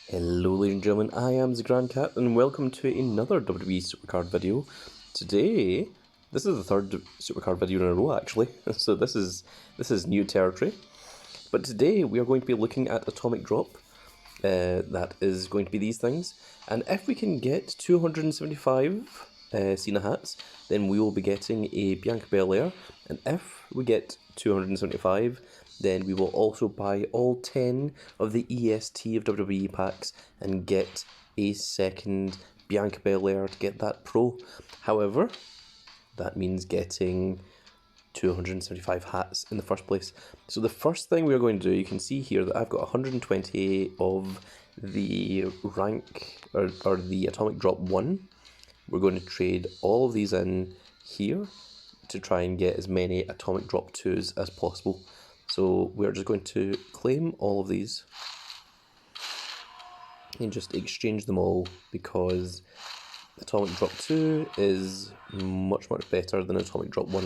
Hello ladies and gentlemen, I am the Grand Cat and welcome to another WWE Supercard video. Today, this is the third Supercard video in a row actually, so this is new territory. But today we are going to be looking at Atomic Drop, that is going to be these things, and if we can get 275 Cena hats, then we will be getting a Bianca Belair, and if we get 275, then we will also buy all 10 of the EST of WWE packs and get a second Bianca Belair to get that pro. However, that means getting 275 hats in the first place. So the first thing we're going to do, you can see here that I've got 120 of the rank, or the Atomic Drop 1. We're going to trade all of these in here to try and get as many Atomic Drop 2s as possible. So we're just going to claim all of these and just exchange them all because Atomic Drop 2 is much better than Atomic Drop 1.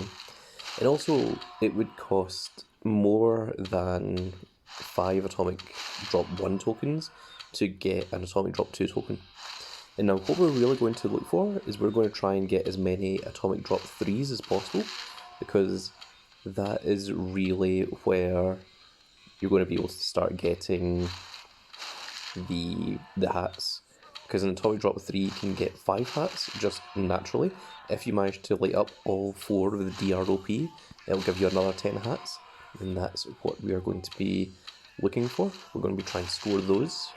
And also it would cost more than 5 Atomic Drop 1 tokens to get an Atomic Drop 2 token. And now what we're really going to look for is we're going to try and get as many Atomic Drop 3s as possible, because that is really where you're going to be able to start getting the hats. Because an Atomic Drop 3 can get 5 hats just naturally. If you manage to light up all 4 of the DROP, it'll give you another 10 hats. And that's what we are going to be looking for. We're going to be trying to score those.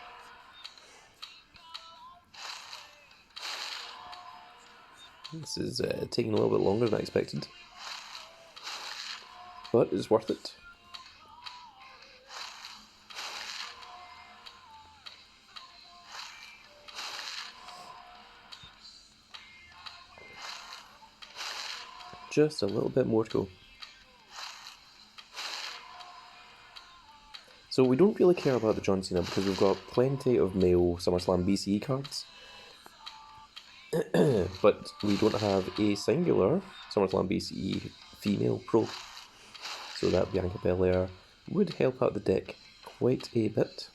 This is taking a little bit longer than I expected, but it's worth it. Just a little bit more to go. So we don't really care about the John Cena because we've got plenty of male Summerslam BCE cards. But we don't have a singular Summerslam BCE female pro. So that Bianca Belair would help out the deck quite a bit.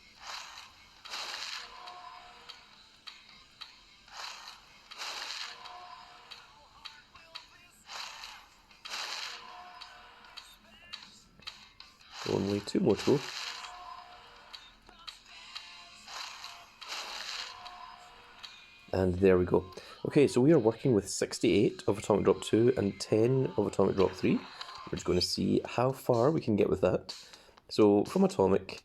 Only 2 more to go. And there we go. Okay, so we are working with 68 of Atomic Drop 2 and 10 of Atomic Drop 3. We're just going to see how far we can get with that. So from Atomic,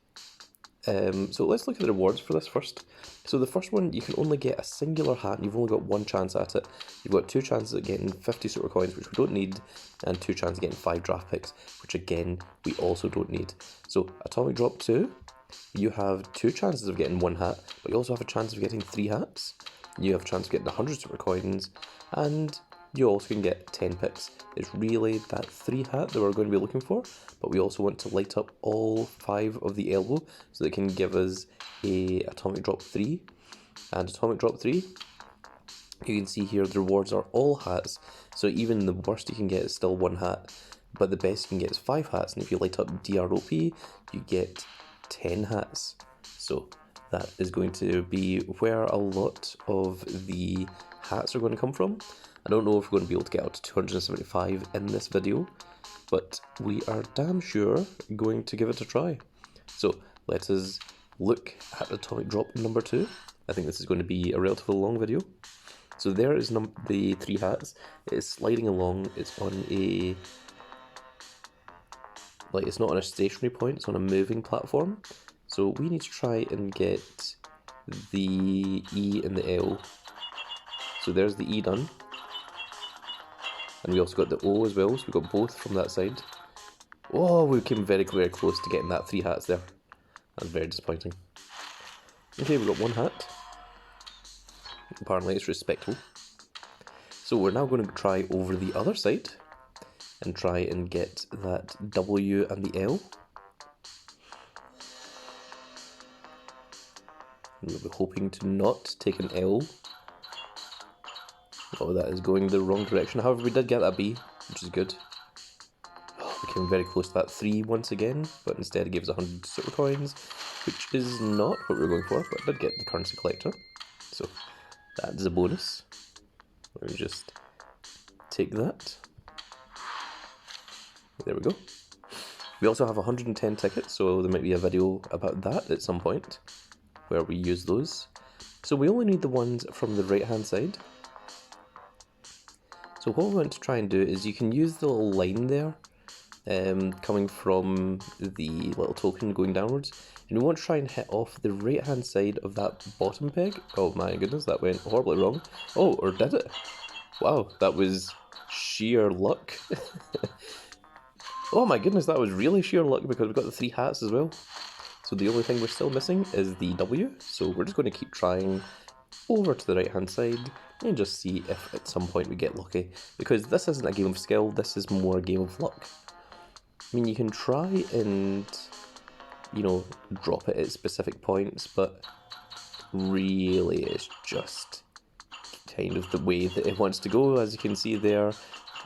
so let's look at the rewards for this first. So the first one, you can only get a singular hat and you've only got 1 chance at it. You've got 2 chances at getting 50 super coins, which we don't need, and 2 chances of getting 5 draft picks, which again, we also don't need. So Atomic Drop 2, you have 2 chances of getting 1 hat, but you also have a chance of getting 3 hats. You have a chance of getting 100 super coins, and you also can get 10 picks. It's really that 3 hat that we're going to be looking for, but we also want to light up all 5 of the elbow so that it can give us a Atomic Drop 3. And Atomic Drop 3, you can see here the rewards are all hats, so even the worst you can get is still 1 hat, but the best you can get is 5 hats, and if you light up DROP, you get 10 hats. So that is going to be where a lot of the hats are going to come from. I don't know if we're going to be able to get out to 275 in this video, but we are damn sure going to give it a try. So let us look at Atomic Drop number 2. I think this is going to be a relatively long video. So there is the 3 hats. It is sliding along. It's on a, like, it's not on a stationary point, it's on a moving platform. So we need to try and get the E and the L. So there's the E done. And we also got the O as well, so we got both from that side. Oh, we came very close to getting that 3 hats there. That's very disappointing. Okay, we got 1 hat. Apparently it's respectable. So we're now going to try over the other side and try and get that W and the L. We'll be hoping to not take an L. Oh, that is going the wrong direction. However, we did get that B, which is good. Oh, we came very close to that 3 once again, but instead it gives 100 super coins. which is not what we were going for, but I did get the currency collector, so that is a bonus. Let me just take that. There we go. We also have 110 tickets, so there might be a video about that at some point, where we use those. So we only need the ones from the right hand side. So what we want to try and do is you can use the little line there, coming from the little token going downwards, and we want to try and hit off the right hand side of that bottom peg. Oh my goodness, that went horribly wrong. Oh, or did it? Wow, that was sheer luck. Oh my goodness, that was really sheer luck because we got the 3 hats as well. So the only thing we're still missing is the W, so we're just going to keep trying over to the right hand side and just see if at some point we get lucky, because this isn't a game of skill, this is more a game of luck. I mean, you can try and, you know, drop it at specific points, but really it's just kind of the way that it wants to go. As you can see there,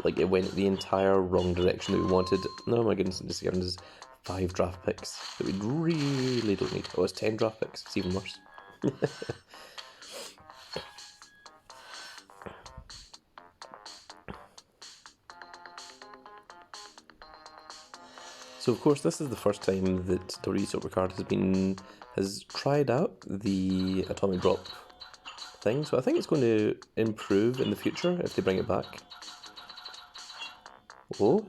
like, it went the entire wrong direction that we wanted. Oh my goodness, this again is 5 draft picks that we really don't need. Oh, it's 10 draft picks, it's even worse. So of course this is the first time that WWE Supercard has tried out the atomic drop thing, so I think it's going to improve in the future if they bring it back. Oh,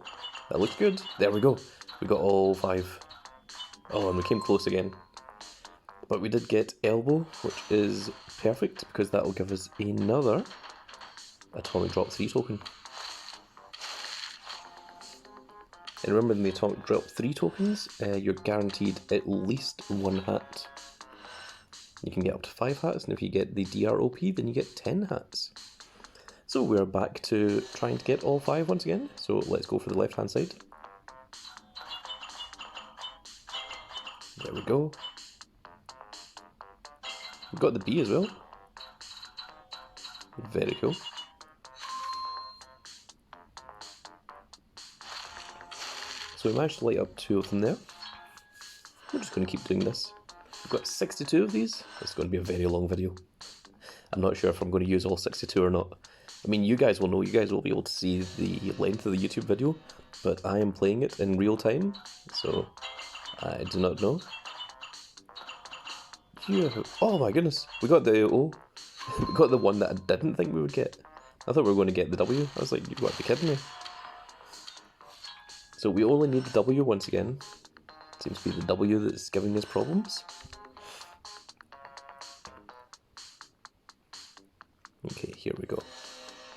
that looks good. There we go. We got all 5. Oh, and we came close again. But we did get elbow, which is perfect because that will give us another atomic drop 3 token. And remember, in the atomic drop 3 tokens, you're guaranteed at least 1 hat. You can get up to 5 hats, and if you get the DROP, then you get 10 hats. So we're back to trying to get all 5 once again, so let's go for the left hand side. There we go. We've got the B as well. Very cool. So we managed to light up 2 of them there. We're just going to keep doing this. We've got 62 of these. It's going to be a very long video. I'm not sure if I'm going to use all 62 or not. I mean, you guys will know, you guys will be able to see the length of the YouTube video, but I am playing it in real time, so I do not know. Yeah. Oh my goodness, we got the O. We got the one that I didn't think we would get. I thought we were going to get the W. I was like, you've got to be kidding me. So we only need the W once again. Seems to be the W that's giving us problems. Okay, here we go.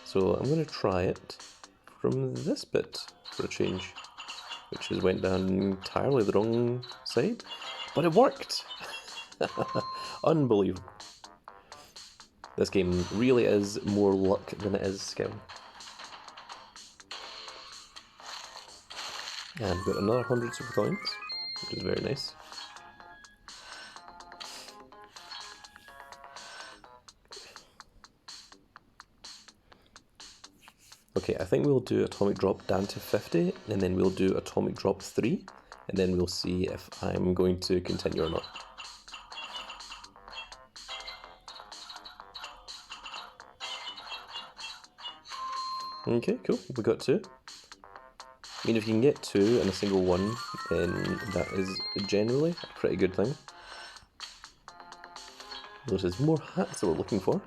So I'm going to try it from this bit for a change, which has went down entirely the wrong side, but it worked! Unbelievable. This game really is more luck than it is skill. And we've got another 100 super coins, which is very nice. Okay, I think we'll do atomic drop down to 50, and then we'll do atomic drop 3, and then we'll see if I'm going to continue or not. Okay, cool, we got 2. I mean, if you can get 2 in a single one, then that is generally a pretty good thing. There's more hats that we're looking for.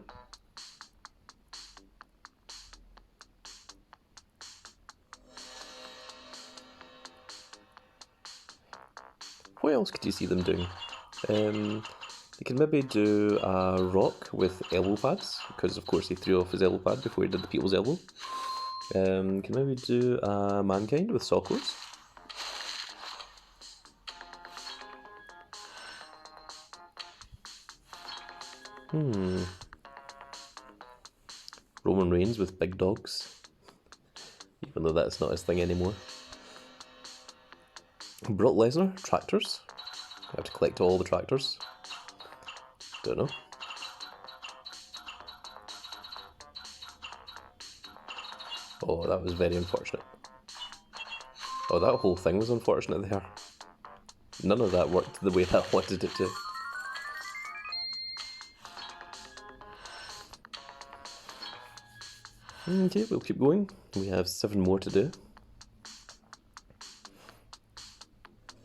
What else could you see them doing? They could maybe do a rock with elbow pads, because of course he threw off his elbow pad before he did the people's elbow. Can maybe do a mankind with sockos. Roman Reigns with big dogs, even though that's not his thing anymore. Brock Lesnar, tractors. I have to collect all the tractors. Don't know. Oh, that was very unfortunate. Oh, that whole thing was unfortunate there. none of that worked the way that I wanted it to. Okay, we'll keep going. We have 7 more to do.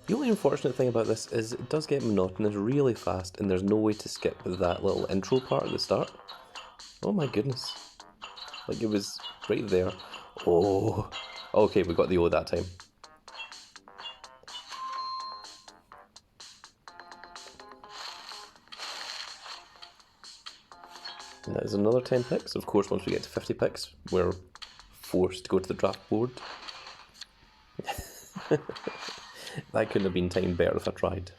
The only unfortunate thing about this is it does get monotonous really fast, and there's no way to skip that little intro part at the start. Oh my goodness. Like, it was right there. Oh. Okay, we got the O that time. And that is another 10 picks. Of course, once we get to 50 picks, we're forced to go to the draft board. That couldn't have been timed better if I tried.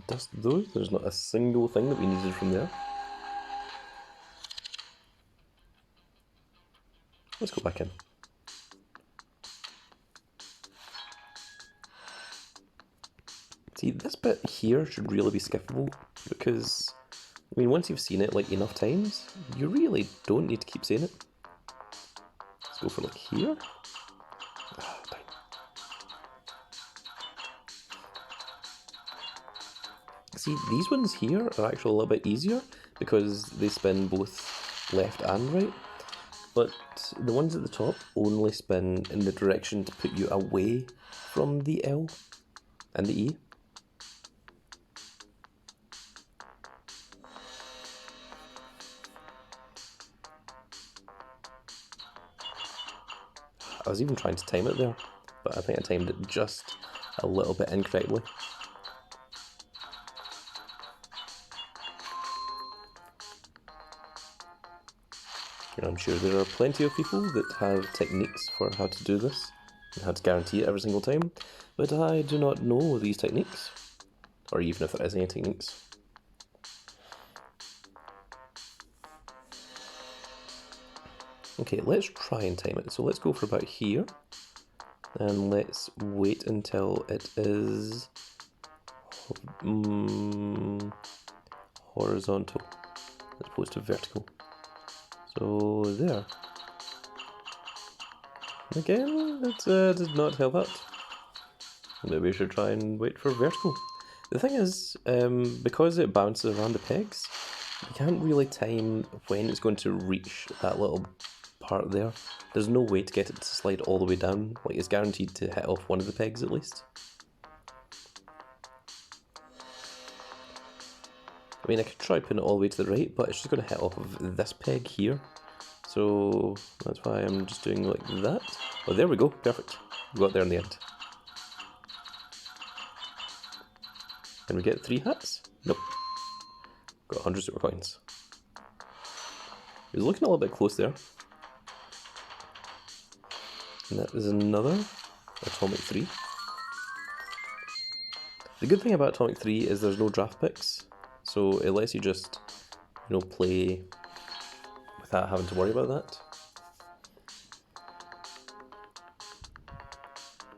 Dust those. There's not a single thing that we needed from there. Let's go back in. See, this bit here should really be skippable, because, I mean, once you've seen it like enough times, you really don't need to keep saying it. Let's go for like here. Ah, dang. See, these ones here are actually a little bit easier because they spin both left and right, but the ones at the top only spin in the direction to put you away from the L and the E. I was even trying to time it there, but I think I timed it just a little bit incorrectly. And I'm sure there are plenty of people that have techniques for how to do this and how to guarantee it every single time, but I do not know these techniques, or even if there is any techniques. Okay, let's try and time it. So let's go for about here, and let's wait until it is horizontal as opposed to vertical. So there. Again, it did not help out. Maybe we should try and wait for vertical. The thing is, because it bounces around the pegs, you can't really time when it's going to reach that little part there. There's no way to get it to slide all the way down. Like, it's guaranteed to hit off one of the pegs at least. I mean, I could try putting it all the way to the right, but it's just going to hit off of this peg here. So that's why I'm just doing like that. Oh, there we go. Perfect. We got there in the end. Can we get 3 hats? Nope. Got 100 super coins. He was looking a little bit close there. And that is another Atomic 3. The good thing about Atomic 3 is there's no draft picks, so it lets you just, you know, play without having to worry about that.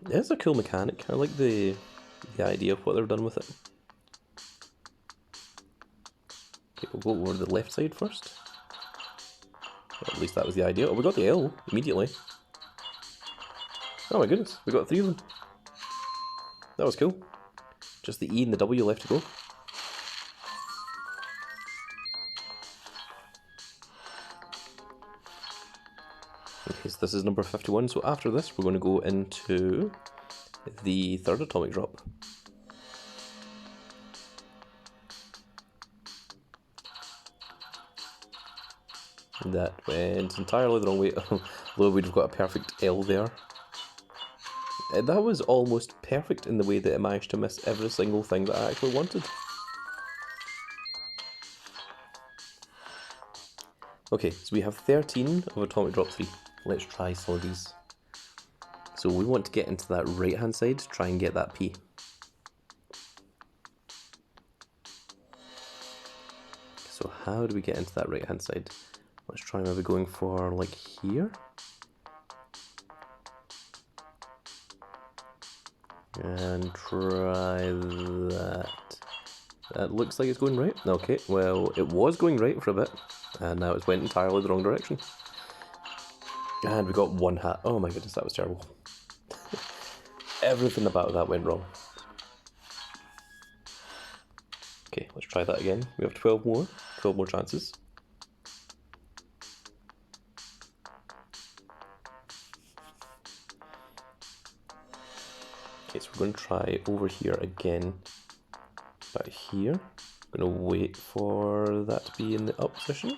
It's a cool mechanic. I like the idea of what they've done with it. Okay, we'll go over the left side first. Or at least that was the idea. Oh, we got the L immediately. Oh my goodness, we got 3 of them. That was cool. Just the E and the W left to go. Okay, so this is number 51, so after this we're going to go into the third atomic drop. That went entirely the wrong way, although we'd have got a perfect L there. That was almost perfect in the way that it managed to miss every single thing that I actually wanted. Okay, so we have 13 of Atomic Drop 3. Let's try some of these. So we want to get into that right hand side to try and get that P. So how do we get into that right hand side? Let's try maybe going for like here. And try that. That looks like it's going right. Okay, well, it was going right for a bit, and now it's went entirely the wrong direction. And we got one hat. Oh my goodness, that was terrible. Everything about that went wrong. Okay, let's try that again. We have 12 more chances. Okay, so we're going to try over here again. About here. I'm going to wait for that to be in the up position.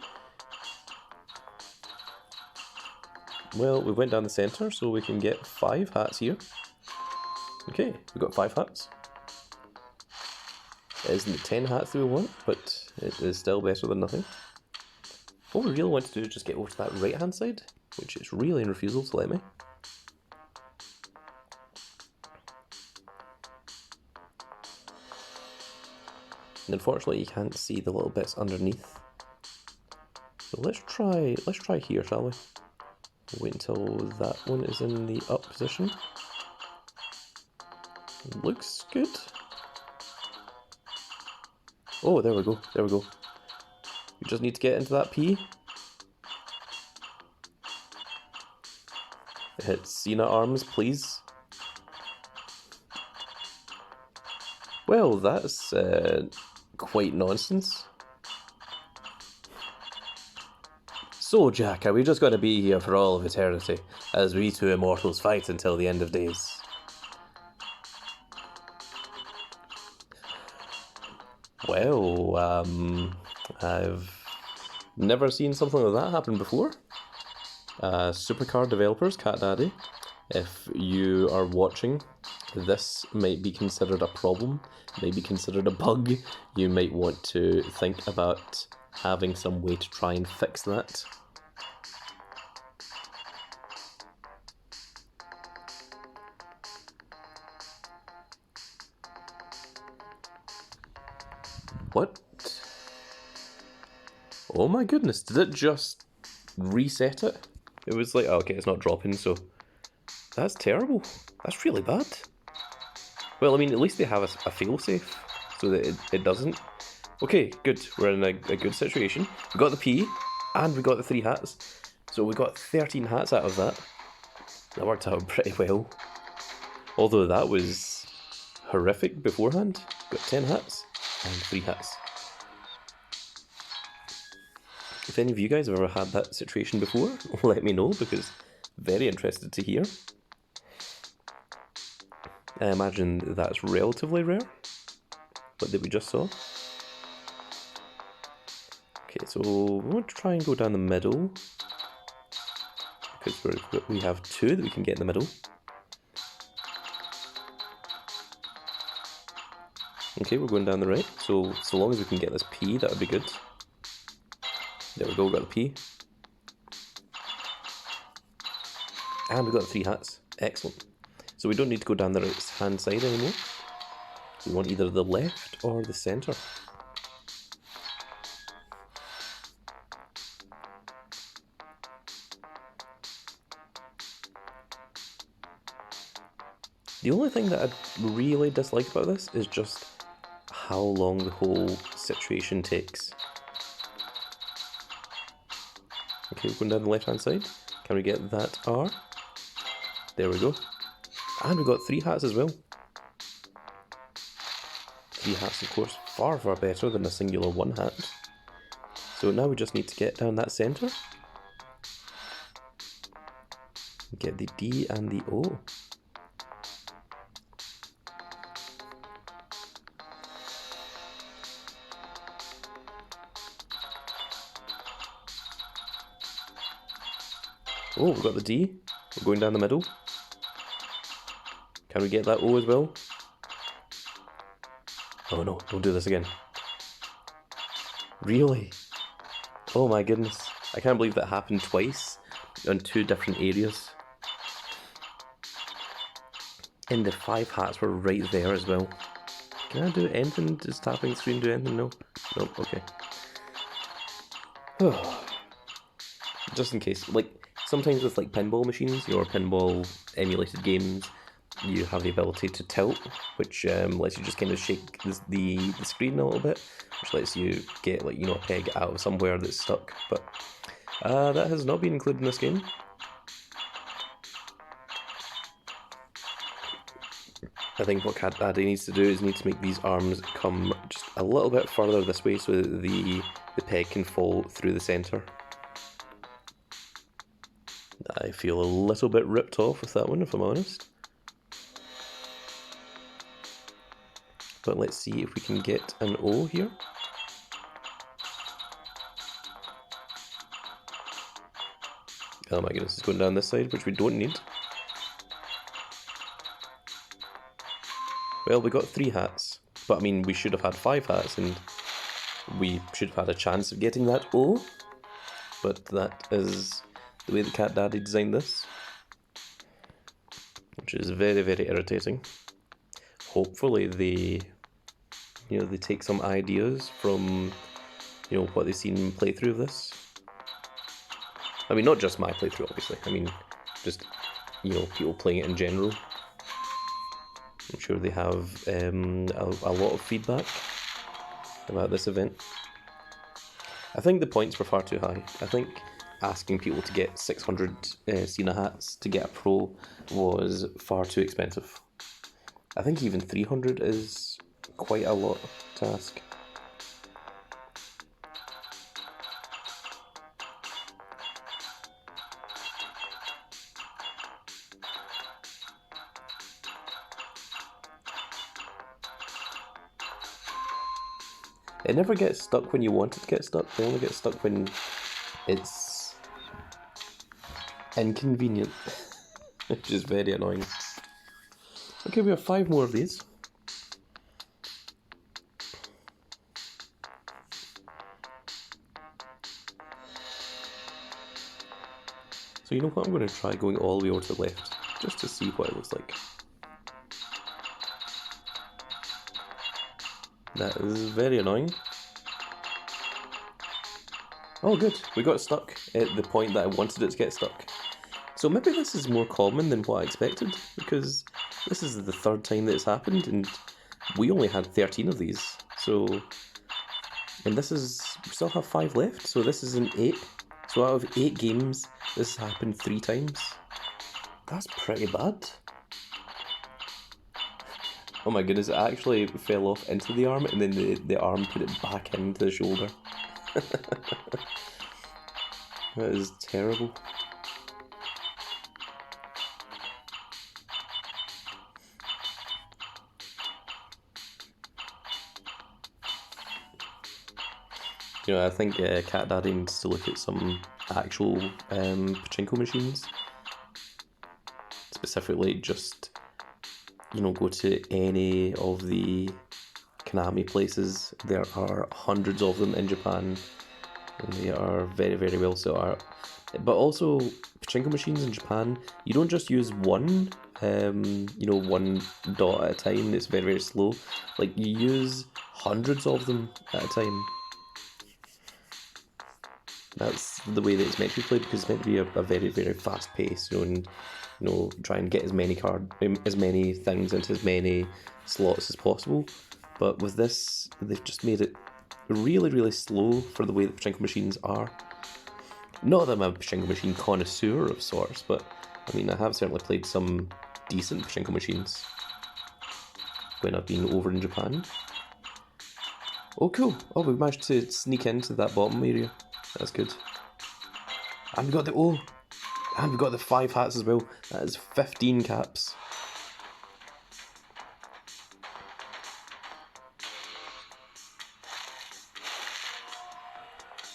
Well, we went down the centre, so we can get 5 hats here. Okay, we got 5 hats. It isn't the 10 hats that we want, but it is still better than nothing. What we really want to do is just get over to that right hand side, which is really in refusal to let me. And unfortunately you can't see the little bits underneath. So let's try here, shall we? Wait until that one is in the up position. Looks good. Oh, there we go, there we go. We just need to get into that P. Hit Cena arms, please. Well, that's quite nonsense. So, Jack, are we just going to be here for all of eternity, as we two immortals fight until the end of days? Well, I've never seen something like that happen before. Supercard developers, Cat Daddy, if you are watching, this might be considered a problem, might be considered a bug. You might want to think about having some way to try and fix that. What? Oh my goodness, did it just reset it? It was like, oh, okay, it's not dropping, so that's terrible. That's really bad. Well, I mean, at least they have a failsafe so that it doesn't. Okay, good. We're in a good situation. We got the P, and we got the 3 hats. So we got 13 hats out of that. That worked out pretty well. Although that was horrific beforehand. Got 10 hats and 3 hats. If any of you guys have ever had that situation before, let me know, because I'm very interested to hear. I imagine that's relatively rare, what that we just saw. Okay, so we want to try and go down the middle, because we have 2 that we can get in the middle. Okay, we're going down the right, so long as we can get this P, that would be good. There we go, got the P. And we got the 3 hats. Excellent. So we don't need to go down the right hand side anymore. We want either the left or the centre. The only thing that I really dislike about this is just how long the whole situation takes. Okay, we're going down the left hand side. Can we get that R? There we go. And we got 3 hats as well. 3 hats, of course, far better than a singular 1 hat. So now we just need to get down that centre. Get the D and the O. Oh, we've got the D. We're going down the middle. Can we get that O as well? Oh no, don't do this again. Really? Oh my goodness. I can't believe that happened twice on 2 different areas. And the 5 hats were right there as well. Can I do anything? Does tapping the screen do anything? No? Nope, okay. Just in case, like, sometimes with like pinball machines or pinball emulated games, you have the ability to tilt, which lets you just kind of shake the screen a little bit, which lets you get, like, you know, a peg out of somewhere that's stuck. But that has not been included in this game. I think what Cat Daddy needs to do is need to make these arms come just a little bit further this way so that the peg can fall through the centre. I feel a little bit ripped off with that one, if I'm honest. But let's see if we can get an O here. Oh my goodness, it's going down this side, which we don't need. Well, we got 3 hats, but I mean, we should have had 5 hats, and we should have had a chance of getting that O. But that is the way the Cat Daddy designed this, which is very, very irritating. Hopefully they take some ideas from, you know, what they've seen in playthrough of this. I mean, not just my playthrough, obviously. I mean, just, you know, people playing it in general. I'm sure they have a lot of feedback about this event. I think the points were far too high. I think asking people to get 600 Cena hats to get a pro was far too expensive. I think even 300 is quite a lot to ask. It never gets stuck when you want it to get stuck. It only gets stuck when it's inconvenient, which is very annoying. Okay, we have 5 more of these. So you know what, I'm going to try going all the way over to the left, just to see what it looks like. That is very annoying. Oh good, we got stuck at the point that I wanted it to get stuck. So maybe this is more common than what I expected, because this is the 3rd time that it's happened, and we only had 13 of these. So, and this is, we still have 5 left, so this is an 8. So out of 8 games, this has happened 3 times. That's pretty bad. Oh my goodness, it actually fell off into the arm, and then the arm put it back into the shoulder. That is terrible. You know, I think Cat Daddy needs to look at some actual pachinko machines. Specifically, just, you know, go to any of the Konami places. There are hundreds of them in Japan, and they are very, very well set out. But also, pachinko machines in Japan, you don't just use one, you know, one dot at a time. It's very, very slow. Like, you use hundreds of them at a time. That's the way that it's meant to be played, because it's meant to be a very, very fast pace, you know, and, you know, try and get as many things into as many slots as possible. But with this, they've just made it really, really slow for the way that pachinko machines are. Not that I'm a pachinko machine connoisseur of sorts, but I mean, I have certainly played some decent pachinko machines when I've been over in Japan. Oh cool, oh, we managed to sneak into that bottom area. That's good. And we got the O. And we got the 5 hats as well. That is 15 caps.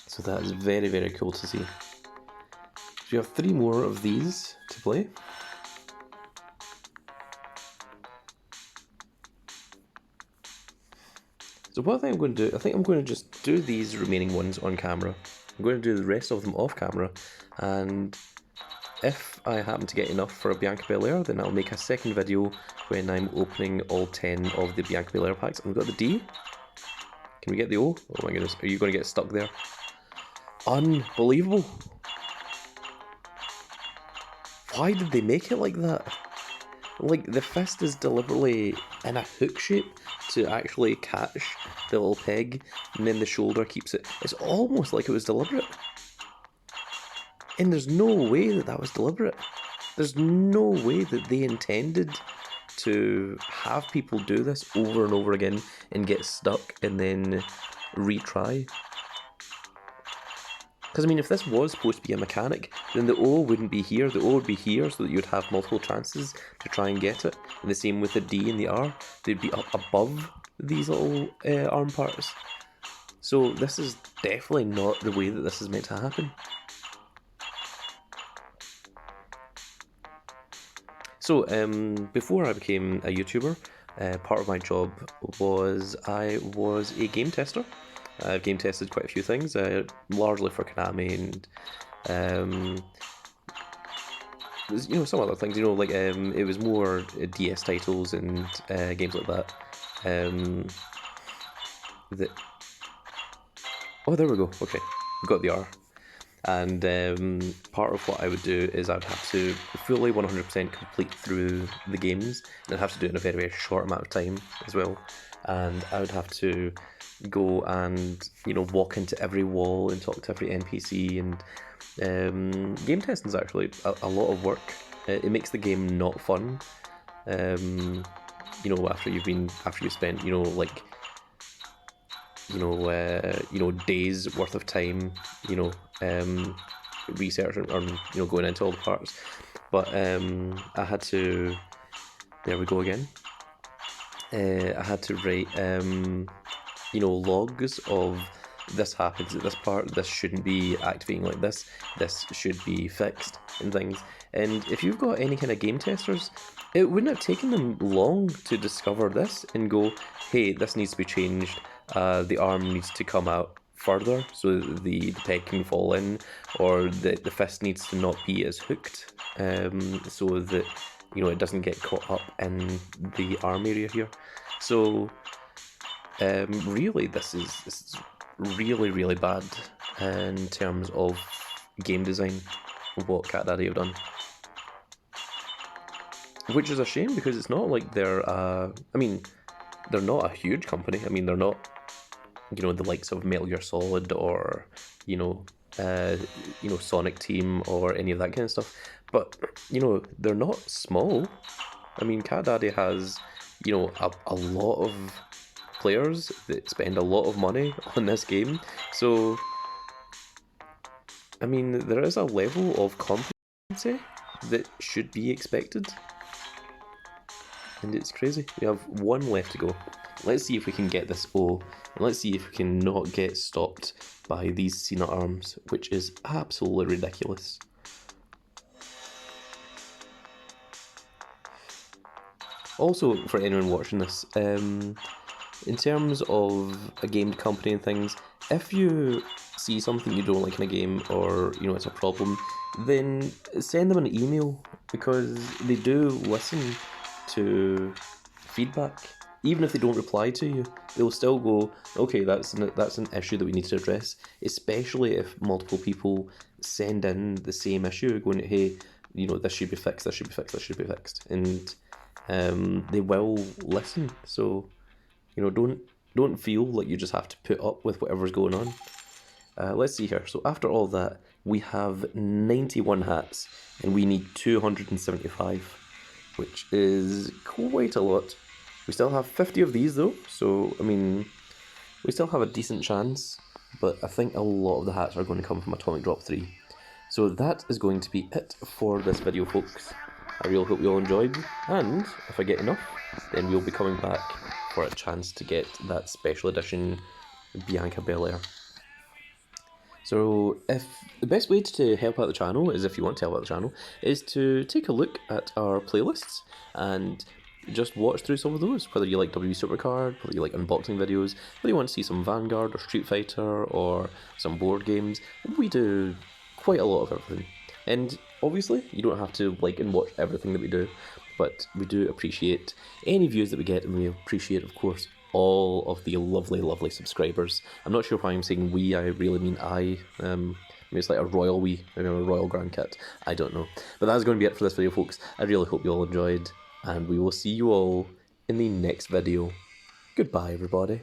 So that is very, very cool to see. So we have 3 more of these to play. So what I think I'm going to do, I think I'm going to just do these remaining ones on camera. I'm going to do the rest of them off camera, and if I happen to get enough for a Bianca Belair, then I'll make a second video when I'm opening all 10 of the Bianca Belair packs. And we've got the D. Can we get the O? Oh my goodness, are you going to get stuck there? Unbelievable. Why did they make it like that? Like, the fist is deliberately in a hook shape to actually catch the little peg, and then the shoulder keeps it. It's almost like it was deliberate. And there's no way that that was deliberate. There's no way that they intended to have people do this over and over again and get stuck and then retry. Because, I mean, if this was supposed to be a mechanic, then the O wouldn't be here. The O would be here so that you'd have multiple chances to try and get it. And the same with the D and the R. They'd be up above these little arm parts. So this is definitely not the way that this is meant to happen. So, before I became a YouTuber, part of my job was I was a game tester. I've game tested quite a few things, largely for Konami and some other things. Like it was more DS titles and games like that. Oh, there we go. Okay, we got the R. And part of what I would do is I'd have to fully 100% complete through the games, and I'd have to do it in a very, very short amount of time as well. And I would have to go and walk into every wall and talk to every NPC, and game testing is actually a lot of work. It makes the game not fun. After you've spent days worth of time, researching or going into all the parts. But I had to. There we go again. I had to write logs of this happens at this part. This shouldn't be activating like this. This should be fixed and things. And if you've got any kind of game testers, it wouldn't have taken them long to discover this and go, hey, this needs to be changed. The arm needs to come out further so that the peg can fall in, or the fist needs to not be as hooked, so that it doesn't get caught up in the arm area here. So really, this is really, really bad in terms of game design, what Cat Daddy have done. Which is a shame, because it's not like they're they're not a huge company. I mean, they're not the likes of Metal Gear Solid or Sonic Team or any of that kind of stuff. But they're not small. I mean, Cat Daddy has a lot of players that spend a lot of money on this game. So I mean, there is a level of competency that should be expected. And it's crazy. We have one left to go. Let's see if we can get this O, and let's see if we can not get stopped by these Cena arms, which is absolutely ridiculous. Also, for anyone watching this, in terms of a game company and things, if you see something you don't like in a game, or it's a problem, then send them an email, because they do listen to feedback. Even if they don't reply to you, they'll still go, okay, that's an issue that we need to address, especially if multiple people send in the same issue, going, hey, this should be fixed, this should be fixed, this should be fixed. And they will listen. So, don't feel like you just have to put up with whatever's going on. Let's see here. So after all that, we have 91 hats, and we need 275, which is quite a lot. We still have 50 of these though, so I mean, we still have a decent chance, but I think a lot of the hats are going to come from Atomic Drop 3. So that is going to be it for this video, folks. I really hope you all enjoyed, and if I get enough, then we'll be coming back for a chance to get that special edition Bianca Belair. So if the best way to help out the channel is, if you want to help out the channel, is to take a look at our playlists and just watch through some of those, whether you like WWE Supercard, whether you like unboxing videos, whether you want to see some Vanguard or Street Fighter or some board games. We do quite a lot of everything. And obviously, you don't have to like and watch everything that we do, but we do appreciate any views that we get, and we appreciate, of course, all of the lovely, lovely subscribers. I'm not sure why I'm saying we, I really mean I. Maybe it's like a royal we, maybe I'm a royal grandkit, I don't know. But that's going to be it for this video, folks. I really hope you all enjoyed. and we will see you all in the next video. Goodbye, everybody.